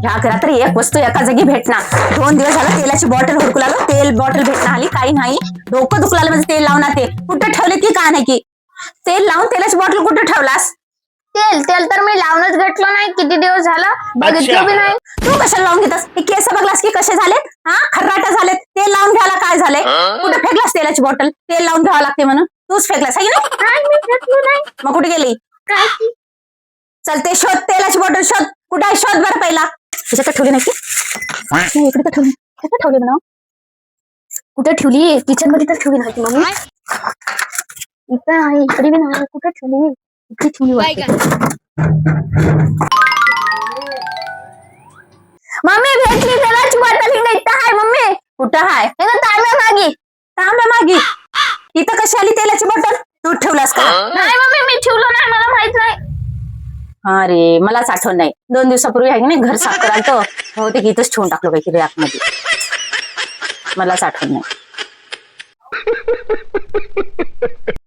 ह्या घरात तर एक वस्तू एका जागी भेटणार. 2 दिवस झालं तेलाची बॉटल हुडकू लागलो, तेल बॉटल भेटणार आली काही नाही. डोकं दुखू लागलं म्हणजे तेल लावणार. ते कुठं ठेवले की काय नाही की तेल लावून तेलाची बॉटल कुठं ठेवलास? तेल तेल तर मी लावूनच घेतलं नाही, किती दिवस झालं बघितलं बी नाही. तू कशाला लावून घेतस? हे केस बघलास की कसे झालेत? हा, खर्राटा झालेत. तेल लावून घ्यायला काय झालंय? कुठे फेकलास तेलाची बॉटल? तेल लावून घ्यावं लागते म्हणून तूच फेकलास आहे की नाही मी घेतलं नाही. नाही? मग कुठे गेली? काय की? चल ते शोध, तेलाची बॉटल शोध. कुठे आहे शोध बरं पहिला. त्याच्यात ठेवली नाही की नाही, इकडे तर ठेवली. कुठे ठेवली म्हणा? कुठे ठेवली? किचन मध्ये तर ठेवली नाही मम्मी. इकडे आहे, इकडे बी नाही. कुठे ठेवली? इकडे ठेवली वाटते. मम्मी भेटली तेलाची बॉटल. इथं आहे मम्मी. कुठं आहे? तांब्या मागी. तांब्या मागी इथं कशी आली तेलाची बॉटल? तू ठेवलास का? नाही मम्मी मी ठेवलं नाही, मला माहित नाही. अरे मलाच आठवण नाही. 2 दिवसापूर्वी आहे की नाही घर साफ करायला हो ते इथंच ठेवून टाकलो काही रॅक मध्ये. मलाच आठवण नाही.